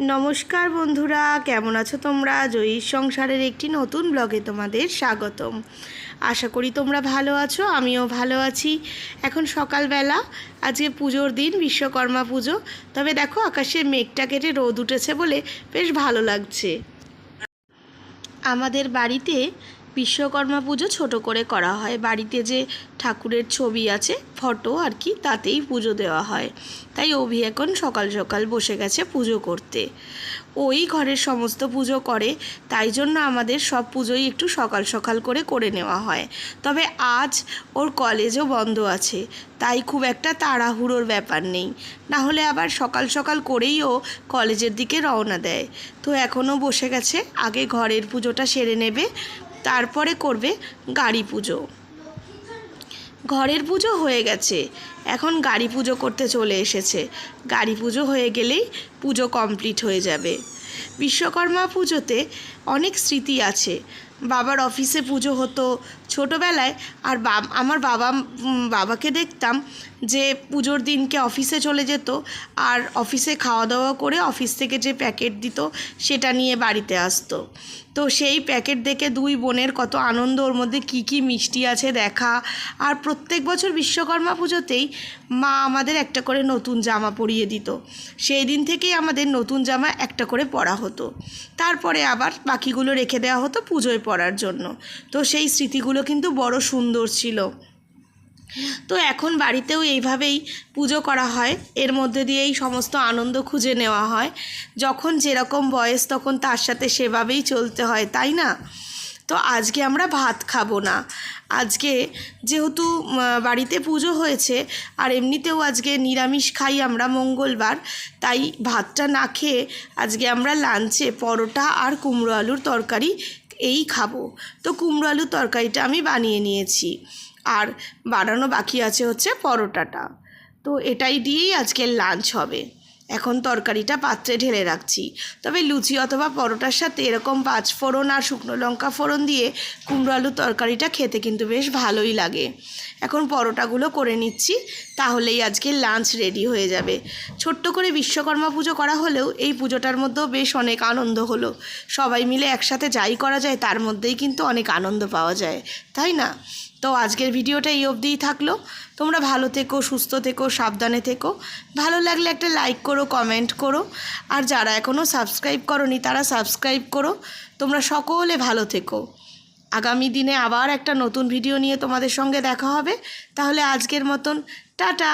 নমস্কার বন্ধুরা, কেমন আছো তোমরা? জয়ীর সংসারের একটি নতুন ব্লগে তোমাদের স্বাগতম। আশা করি তোমরা ভালো আছো, আমিও ভালো আছি। এখন সকালবেলা, আজকে পুজোর দিন, বিশ্বকর্মা পুজো। তবে দেখো, আকাশে মেঘটা কেটে রোদ উঠেছে বলে বেশ ভালো লাগছে। আমাদের বাড়িতে বিশ্বকর্মা পুজো ছোট করে করা হয়। বাড়িতে যে ঠাকুরের ছবি আছে, ফটো আর কি, তাতেই পুজো দেওয়া হয়। তাই অভি এখন সকাল সকাল বসে গেছে পুজো করতে। ওই ঘরের সমস্ত পুজো করে, তাই জন্য আমাদের সব পুজোই একটু সকাল সকাল করে নেওয়া হয়। তবে আজ ওর কলেজও বন্ধ আছে, তাই খুব একটা তাড়াহুড়োর ব্যাপার নেই। না হলে আবার সকাল সকাল করেই ও কলেজের দিকে রওনা দেয়। তো এখনও বসে গেছে, আগে ঘরের পুজোটা সেরে নেবে, তারপরে করবে গাড়ি পুজো। ঘরের পুজো হয়ে গেছে, এখন গাড়ি পুজো করতে চলে এসেছে। গাড়ি পুজো হয়ে গেলেই পুজো কমপ্লিট হয়ে যাবে। বিশ্বকর্মা পুজোতে অনেক স্মৃতি আছে। বাবার অফিসে পুজো হতো ছোটোবেলায়, আর আমার বাবাকে দেখতাম যে পুজোর দিনকে অফিসে চলে যেত, আর অফিসে খাওয়া দাওয়া করে অফিস থেকে যে প্যাকেট দিত সেটা নিয়ে বাড়িতে আসতো। তো সেই প্যাকেট দেখে দুই বোনের কত আনন্দ, ওর মধ্যে কী কী মিষ্টি আছে দেখা। আর প্রত্যেক বছর বিশ্বকর্মা পুজোতেই মা আমাদের একটা করে নতুন জামা পরিয়ে দিত। সেই দিন থেকেই আমাদের নতুন জামা একটা করে পরা হতো। তারপরে আবার বাকিগুলো রেখে দেওয়া হতো পুজোয় পরার জন্য। তো সেই স্মৃতিগুলো কিন্তু বড় সুন্দর ছিল। তো এখন বাড়িতেও এইভাবেই পুজো করা হয়, এর মধ্যে দিয়েই সমস্ত আনন্দ খুঁজে নেওয়া হয়। যখন যেরকম বয়স তখন তার সাথে সেভাবেই চলতে হয়, তাই না? তো আজকে আমরা ভাত খাবো না। আজকে যেহেতু বাড়িতে পুজো হয়েছে, আর এমনিতেও আজকে নিরামিষ খাই আমরা মঙ্গলবার, তাই ভাতটা না খেয়ে আজকে আমরা লাঞ্চে পরোটা আর কুমড়ো আলুর তরকারি এই খাবো। তো কুমড়ো আলুর তরকারিটা আমি বানিয়ে নিয়েছি, আর বানানো বাকি আছে হচ্ছে পরোটাটা। তো এটাই দিয়েই আজকের লাঞ্চ হবে। এখন তরকারিটা পাত্রে ঢেলে রাখছি। তবে লুচি অথবা পরোটার সাথে এরকম 5 ফোড়ন আর শুকনো লঙ্কা ফোড়ন দিয়ে কুমড়ো আলুর তরকারিটা খেতে কিন্তু বেশ ভালোই লাগে। এখন পরোটাগুলো করে নিচ্ছি, তাহলেই আজকে লাঞ্চ রেডি হয়ে যাবে। ছোট্ট করে বিশ্বকর্মা পুজো করা হলেও এই পুজোটার মধ্যেও বেশ অনেক আনন্দ হলো। সবাই মিলে একসাথে যাই করা যায়, তার মধ্যেই কিন্তু অনেক আনন্দ পাওয়া যায়, তাই না? তো আজকের ভিডিওটা এই অবধিই থাকলো। তোমরা ভালো থেকো, সুস্থ থেকো, সাবধানে থেকো। ভালো লাগলে একটা লাইক করো, কমেন্ট করো, আর যারা এখনও সাবস্ক্রাইব করোনি তারা সাবস্ক্রাইব করো। তোমরা সকলে ভালো থেকো। আগামী দিনে আবার একটা নতুন ভিডিও নিয়ে তোমাদের সঙ্গে দেখা হবে। তাহলে আজকের মতন টাটা।